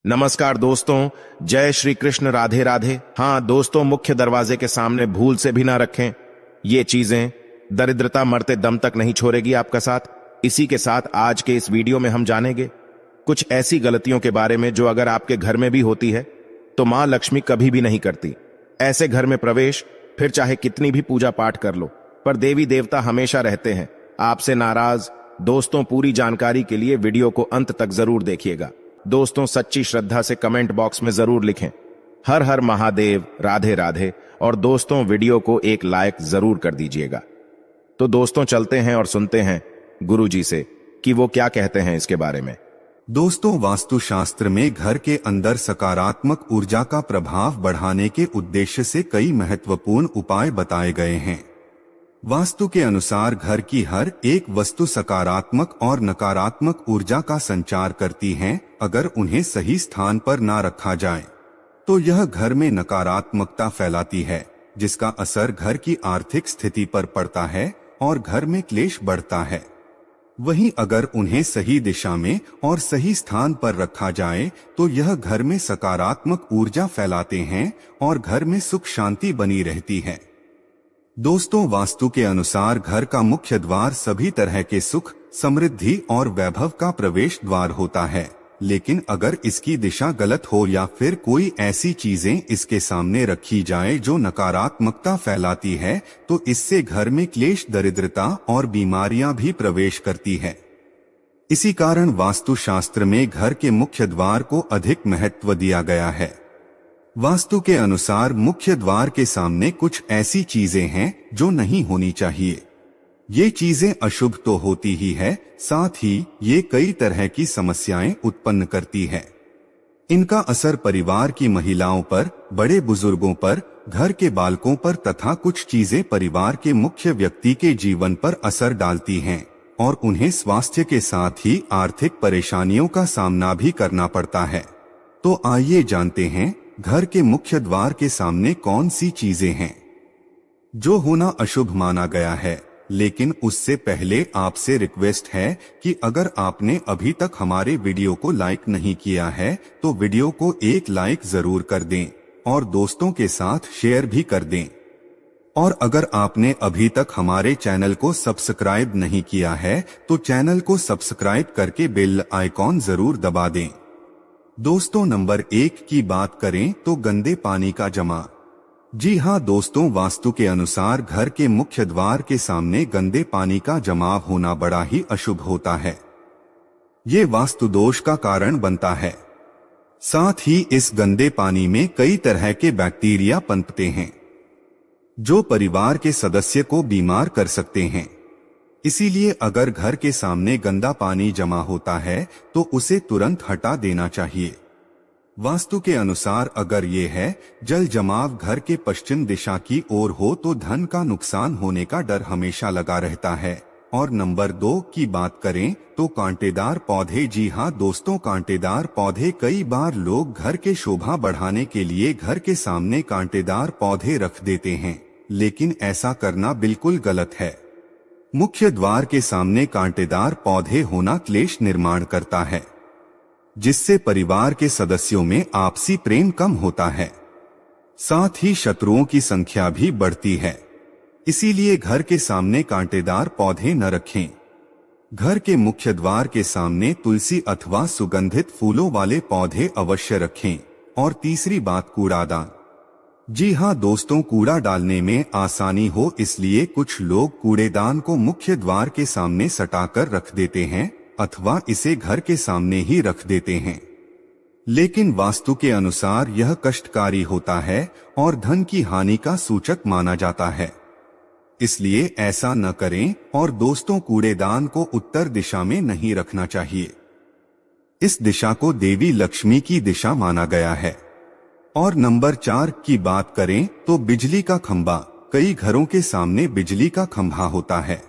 नमस्कार दोस्तों, जय श्री कृष्ण, राधे राधे। हाँ दोस्तों, मुख्य दरवाजे के सामने भूल से भी ना रखें। ये चीजें दरिद्रता मरते दम तक नहीं छोड़ेगी आपका साथ। इसी के साथ आज के इस वीडियो में हम जानेंगे कुछ ऐसी गलतियों के बारे में जो अगर आपके घर में भी होती है तो मां लक्ष्मी कभी भी नहीं करती। ऐसे घर में प्रवेश, फिर चाहे कितनी भी पूजा पाठ कर लो, पर देवी देवता हमेशा रहते हैं आपसे नाराज। दोस्तों, पूरी जानकारी के लिए वीडियो को अंत तक जरूर देखिएगा। दोस्तों, सच्ची श्रद्धा से कमेंट बॉक्स में जरूर लिखें हर हर महादेव, राधे राधे। और दोस्तों, वीडियो को एक लाइक जरूर कर दीजिएगा। तो दोस्तों, चलते हैं और सुनते हैं गुरुजी से कि वो क्या कहते हैं इसके बारे में। दोस्तों, वास्तुशास्त्र में घर के अंदर सकारात्मक ऊर्जा का प्रभाव बढ़ाने के उद्देश्य से कई महत्वपूर्ण उपाय बताए गए हैं। वास्तु के अनुसार घर की हर एक वस्तु सकारात्मक और नकारात्मक ऊर्जा का संचार करती है। अगर उन्हें सही स्थान पर ना रखा जाए तो यह घर में नकारात्मकता फैलाती है, जिसका असर घर की आर्थिक स्थिति पर पड़ता है और घर में क्लेश बढ़ता है। वहीं अगर उन्हें सही दिशा में और सही स्थान पर रखा जाए तो यह घर में सकारात्मक ऊर्जा फैलाते हैं और घर में सुख शांति बनी रहती है। दोस्तों, वास्तु के अनुसार घर का मुख्य द्वार सभी तरह के सुख, समृद्धि और वैभव का प्रवेश द्वार होता है। लेकिन अगर इसकी दिशा गलत हो या फिर कोई ऐसी चीजें इसके सामने रखी जाए जो नकारात्मकता फैलाती है तो इससे घर में क्लेश, दरिद्रता और बीमारियां भी प्रवेश करती है। इसी कारण वास्तुशास्त्र में घर के मुख्य द्वार को अधिक महत्व दिया गया है। वास्तु के अनुसार मुख्य द्वार के सामने कुछ ऐसी चीजें हैं जो नहीं होनी चाहिए। ये चीजें अशुभ तो होती ही है, साथ ही ये कई तरह की समस्याएं उत्पन्न करती है। इनका असर परिवार की महिलाओं पर, बड़े बुजुर्गों पर, घर के बालकों पर तथा कुछ चीजें परिवार के मुख्य व्यक्ति के जीवन पर असर डालती हैं और उन्हें स्वास्थ्य के साथ ही आर्थिक परेशानियों का सामना भी करना पड़ता है। तो आइए जानते हैं घर के मुख्य द्वार के सामने कौन सी चीजें हैं जो होना अशुभ माना गया है। लेकिन उससे पहले आपसे रिक्वेस्ट है कि अगर आपने अभी तक हमारे वीडियो को लाइक नहीं किया है तो वीडियो को एक लाइक जरूर कर दें और दोस्तों के साथ शेयर भी कर दें। और अगर आपने अभी तक हमारे चैनल को सब्सक्राइब नहीं किया है तो चैनल को सब्सक्राइब करके बेल आइकॉन जरूर दबा दें। दोस्तों, नंबर 1 की बात करें तो गंदे पानी का जमा। जी हाँ दोस्तों, वास्तु के अनुसार घर के मुख्य द्वार के सामने गंदे पानी का जमाव होना बड़ा ही अशुभ होता है। ये वास्तु दोष का कारण बनता है। साथ ही इस गंदे पानी में कई तरह के बैक्टीरिया पनपते हैं जो परिवार के सदस्य को बीमार कर सकते हैं। इसीलिए अगर घर के सामने गंदा पानी जमा होता है तो उसे तुरंत हटा देना चाहिए। वास्तु के अनुसार अगर ये है जल जमाव घर के पश्चिम दिशा की ओर हो तो धन का नुकसान होने का डर हमेशा लगा रहता है। और नंबर 2 की बात करें तो कांटेदार पौधे। जी हाँ दोस्तों, कांटेदार पौधे कई बार लोग घर के शोभा बढ़ाने के लिए घर के सामने कांटेदार पौधे रख देते हैं, लेकिन ऐसा करना बिल्कुल गलत है। मुख्य द्वार के सामने कांटेदार पौधे होना क्लेश निर्माण करता है, जिससे परिवार के सदस्यों में आपसी प्रेम कम होता है। साथ ही शत्रुओं की संख्या भी बढ़ती है। इसीलिए घर के सामने कांटेदार पौधे न रखें। घर के मुख्य द्वार के सामने तुलसी अथवा सुगंधित फूलों वाले पौधे अवश्य रखें। और तीसरी बात, कूड़ादान। जी हाँ दोस्तों, कूड़ा डालने में आसानी हो इसलिए कुछ लोग कूड़ेदान को मुख्य द्वार के सामने सटाकर रख देते हैं अथवा इसे घर के सामने ही रख देते हैं। लेकिन वास्तु के अनुसार यह कष्टकारी होता है और धन की हानि का सूचक माना जाता है। इसलिए ऐसा न करें। और दोस्तों, कूड़ेदान को उत्तर दिशा में नहीं रखना चाहिए। इस दिशा को देवी लक्ष्मी की दिशा माना गया है। और नंबर 4 की बात करें तो बिजली का खंभा। कई घरों के सामने बिजली का खंभा होता है,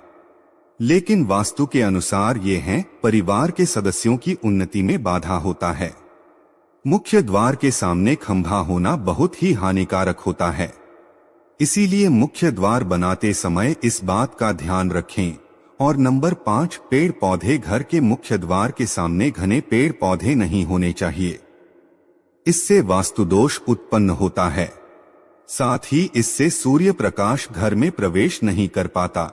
लेकिन वास्तु के अनुसार ये है परिवार के सदस्यों की उन्नति में बाधा होता है। मुख्य द्वार के सामने खंभा होना बहुत ही हानिकारक होता है। इसीलिए मुख्य द्वार बनाते समय इस बात का ध्यान रखें। और नंबर 5, पेड़ पौधे। घर के मुख्य द्वार के सामने घने पेड़ पौधे नहीं होने चाहिए। इससे वास्तु दोष उत्पन्न होता है। साथ ही इससे सूर्य प्रकाश घर में प्रवेश नहीं कर पाता।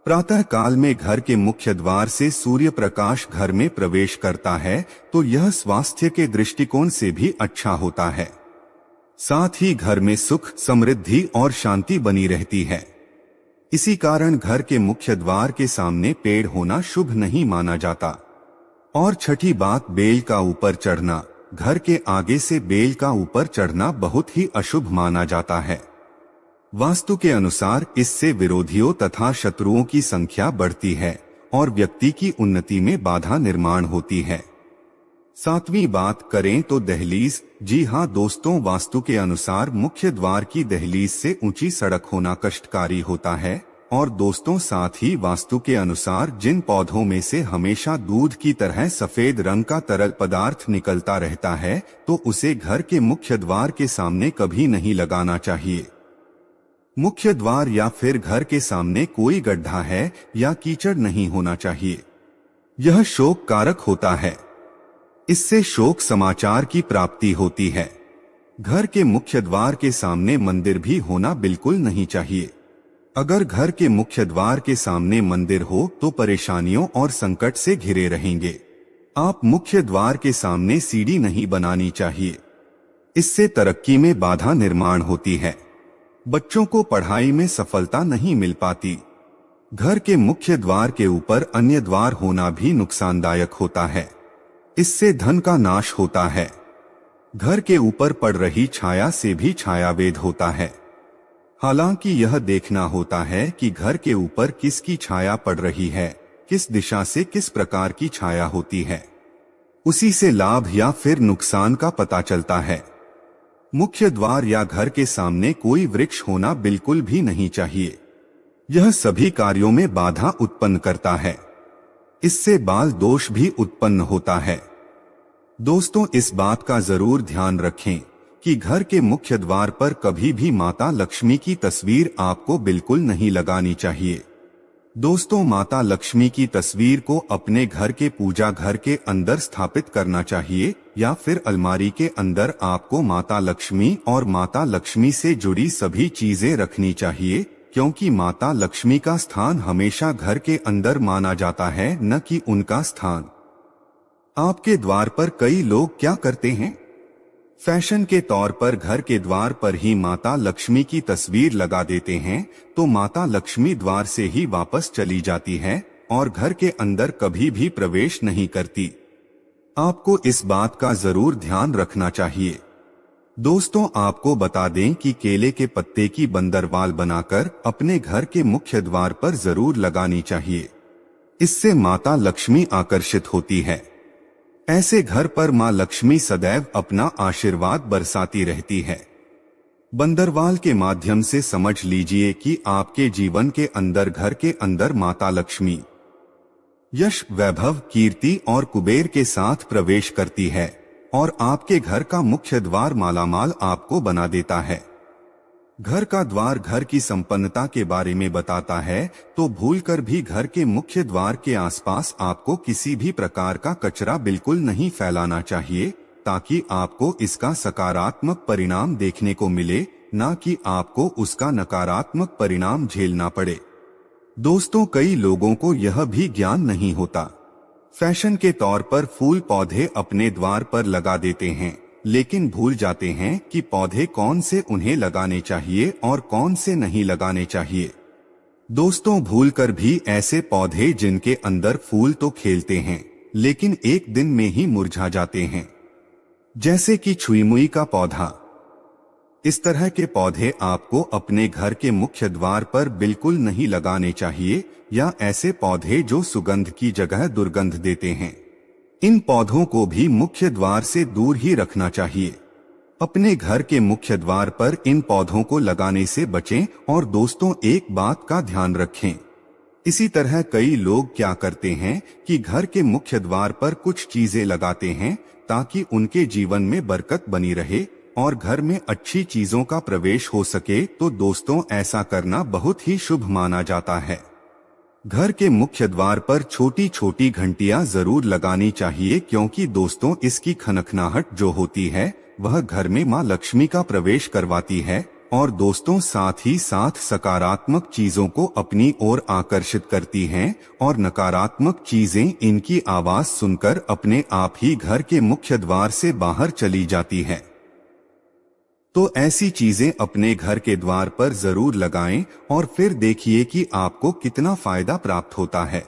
प्रातः काल में घर के मुख्य द्वार से सूर्य प्रकाश घर में प्रवेश करता है तो यह स्वास्थ्य के दृष्टिकोण से भी अच्छा होता है। साथ ही घर में सुख, समृद्धि और शांति बनी रहती है। इसी कारण घर के मुख्य द्वार के सामने पेड़ होना शुभ नहीं माना जाता। और छठी बात, बेल का ऊपर चढ़ना। घर के आगे से बेल का ऊपर चढ़ना बहुत ही अशुभ माना जाता है। वास्तु के अनुसार इससे विरोधियों तथा शत्रुओं की संख्या बढ़ती है और व्यक्ति की उन्नति में बाधा निर्माण होती है। सातवीं बात करें तो दहलीज। जी हाँ दोस्तों, वास्तु के अनुसार मुख्य द्वार की दहलीज से ऊंची सड़क होना कष्टकारी होता है। और दोस्तों, साथ ही वास्तु के अनुसार जिन पौधों में से हमेशा दूध की तरह सफेद रंग का तरल पदार्थ निकलता रहता है तो उसे घर के मुख्य द्वार के सामने कभी नहीं लगाना चाहिए। मुख्य द्वार या फिर घर के सामने कोई गड्ढा है या कीचड़ नहीं होना चाहिए। यह शोक कारक होता है। इससे शोक समाचार की प्राप्ति होती है। घर के मुख्य द्वार के सामने मंदिर भी होना बिल्कुल नहीं चाहिए। अगर घर के मुख्य द्वार के सामने मंदिर हो तो परेशानियों और संकट से घिरे रहेंगे। आप मुख्य द्वार के सामने सीढ़ी नहीं बनानी चाहिए। इससे तरक्की में बाधा निर्माण होती है। बच्चों को पढ़ाई में सफलता नहीं मिल पाती। घर के मुख्य द्वार के ऊपर अन्य द्वार होना भी नुकसानदायक होता है। इससे धन का नाश होता है। घर के ऊपर पड़ रही छाया से भी छायावेद होता है। हालांकि यह देखना होता है कि घर के ऊपर किसकी छाया पड़ रही है, किस दिशा से किस प्रकार की छाया होती है, उसी से लाभ या फिर नुकसान का पता चलता है। मुख्य द्वार या घर के सामने कोई वृक्ष होना बिल्कुल भी नहीं चाहिए। यह सभी कार्यों में बाधा उत्पन्न करता है। इससे बाल दोष भी उत्पन्न होता है। दोस्तों, इस बात का जरूर ध्यान रखें कि घर के मुख्य द्वार पर कभी भी माता लक्ष्मी की तस्वीर आपको बिल्कुल नहीं लगानी चाहिए। दोस्तों, माता लक्ष्मी की तस्वीर को अपने घर के पूजा घर के अंदर स्थापित करना चाहिए या फिर अलमारी के अंदर आपको माता लक्ष्मी और माता लक्ष्मी से जुड़ी सभी चीजें रखनी चाहिए, क्योंकि माता लक्ष्मी का स्थान हमेशा घर के अंदर माना जाता है, न कि उनका स्थान। आपके द्वार पर कई लोग क्या करते हैं, फैशन के तौर पर घर के द्वार पर ही माता लक्ष्मी की तस्वीर लगा देते हैं तो माता लक्ष्मी द्वार से ही वापस चली जाती है और घर के अंदर कभी भी प्रवेश नहीं करती। आपको इस बात का जरूर ध्यान रखना चाहिए। दोस्तों, आपको बता दें कि केले के पत्ते की बंदरवाल बनाकर अपने घर के मुख्य द्वार पर जरूर लगानी चाहिए। इससे माता लक्ष्मी आकर्षित होती है। ऐसे घर पर मां लक्ष्मी सदैव अपना आशीर्वाद बरसाती रहती है। बंदरवाल के माध्यम से समझ लीजिए कि आपके जीवन के अंदर घर के अंदर माता लक्ष्मी यश, वैभव, कीर्ति और कुबेर के साथ प्रवेश करती है और आपके घर का मुख्य द्वार मालामाल आपको बना देता है। घर का द्वार घर की संपन्नता के बारे में बताता है, तो भूलकर भी घर के मुख्य द्वार के आसपास आपको किसी भी प्रकार का कचरा बिल्कुल नहीं फैलाना चाहिए, ताकि आपको इसका सकारात्मक परिणाम देखने को मिले, ना कि आपको उसका नकारात्मक परिणाम झेलना पड़े। दोस्तों, कई लोगों को यह भी ज्ञान नहीं होता। फैशन के तौर पर फूल पौधे अपने द्वार पर लगा देते हैं, लेकिन भूल जाते हैं कि पौधे कौन से उन्हें लगाने चाहिए और कौन से नहीं लगाने चाहिए। दोस्तों, भूलकर भी ऐसे पौधे जिनके अंदर फूल तो खिलते हैं लेकिन एक दिन में ही मुरझा जाते हैं, जैसे कि छुईमुई का पौधा। इस तरह के पौधे आपको अपने घर के मुख्य द्वार पर बिल्कुल नहीं लगाने चाहिए, या ऐसे पौधे जो सुगंध की जगह दुर्गंध देते हैं। इन पौधों को भी मुख्य द्वार से दूर ही रखना चाहिए। अपने घर के मुख्य द्वार पर इन पौधों को लगाने से बचें। और दोस्तों, एक बात का ध्यान रखें, इसी तरह कई लोग क्या करते हैं कि घर के मुख्य द्वार पर कुछ चीजें लगाते हैं ताकि उनके जीवन में बरकत बनी रहे और घर में अच्छी चीजों का प्रवेश हो सके। तो दोस्तों, ऐसा करना बहुत ही शुभ माना जाता है। घर के मुख्य द्वार पर छोटी छोटी घंटियां जरूर लगानी चाहिए, क्योंकि दोस्तों, इसकी खनखनाहट जो होती है वह घर में मां लक्ष्मी का प्रवेश करवाती है और दोस्तों साथ ही साथ सकारात्मक चीजों को अपनी ओर आकर्षित करती हैं और नकारात्मक चीजें इनकी आवाज सुनकर अपने आप ही घर के मुख्य द्वार से बाहर चली जाती है। तो ऐसी चीजें अपने घर के द्वार पर जरूर लगाएं और फिर देखिए कि आपको कितना फायदा प्राप्त होता है।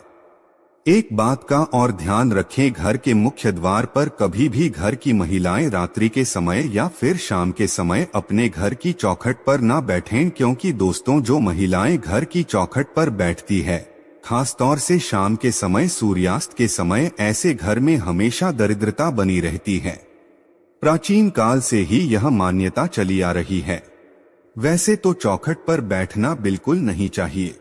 एक बात का और ध्यान रखें, घर के मुख्य द्वार पर कभी भी घर की महिलाएं रात्रि के समय या फिर शाम के समय अपने घर की चौखट पर ना बैठें, क्योंकि दोस्तों जो महिलाएं घर की चौखट पर बैठती है, खासतौर से शाम के समय, सूर्यास्त के समय, ऐसे घर में हमेशा दरिद्रता बनी रहती है। प्राचीन काल से ही यह मान्यता चली आ रही है। वैसे तो चौखट पर बैठना बिल्कुल नहीं चाहिए।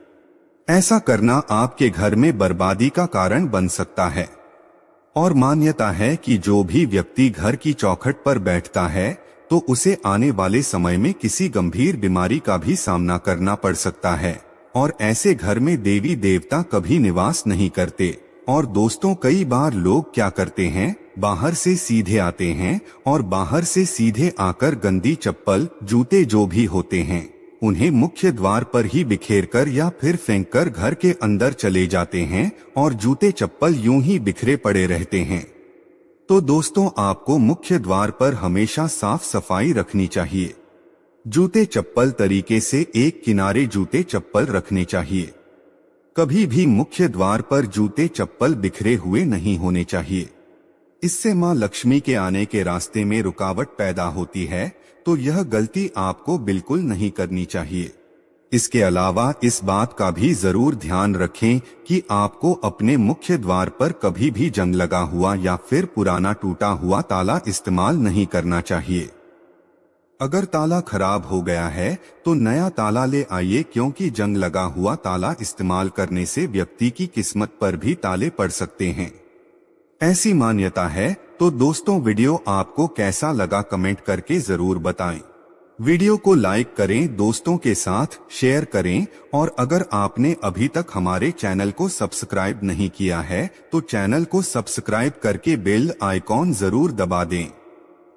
ऐसा करना आपके घर में बर्बादी का कारण बन सकता है। और मान्यता है कि जो भी व्यक्ति घर की चौखट पर बैठता है तो उसे आने वाले समय में किसी गंभीर बीमारी का भी सामना करना पड़ सकता है। और ऐसे घर में देवी देवता कभी निवास नहीं करते। और दोस्तों कई बार लोग क्या करते हैं, बाहर से सीधे आते हैं और बाहर से सीधे आकर गंदी चप्पल, जूते जो भी होते हैं उन्हें मुख्य द्वार पर ही बिखेरकर या फिर फेंककर घर के अंदर चले जाते हैं और जूते चप्पल यूं ही बिखरे पड़े रहते हैं। तो दोस्तों आपको मुख्य द्वार पर हमेशा साफ सफाई रखनी चाहिए। जूते चप्पल तरीके से एक किनारे जूते चप्पल रखने चाहिए। कभी भी मुख्य द्वार पर जूते चप्पल बिखरे हुए नहीं होने चाहिए। इससे मां लक्ष्मी के आने के रास्ते में रुकावट पैदा होती है, तो यह गलती आपको बिल्कुल नहीं करनी चाहिए। इसके अलावा इस बात का भी जरूर ध्यान रखें कि आपको अपने मुख्य द्वार पर कभी भी जंग लगा हुआ या फिर पुराना टूटा हुआ ताला इस्तेमाल नहीं करना चाहिए। अगर ताला खराब हो गया है तो नया ताला ले आइए, क्योंकि जंग लगा हुआ ताला इस्तेमाल करने से व्यक्ति की किस्मत पर भी ताले पड़ सकते हैं। ऐसी मान्यता है। तो दोस्तों वीडियो आपको कैसा लगा कमेंट करके जरूर बताएं। वीडियो को लाइक करें, दोस्तों के साथ शेयर करें और अगर आपने अभी तक हमारे चैनल को सब्सक्राइब नहीं किया है तो चैनल को सब्सक्राइब करके बेल आइकॉन जरूर दबा दें।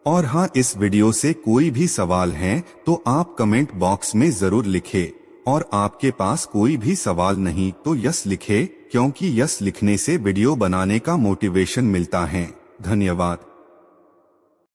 और हाँ, इस वीडियो से कोई भी सवाल है तो आप कमेंट बॉक्स में जरूर लिखें और आपके पास कोई भी सवाल नहीं तो यस लिखें, क्योंकि यस लिखने से वीडियो बनाने का मोटिवेशन मिलता है। धन्यवाद।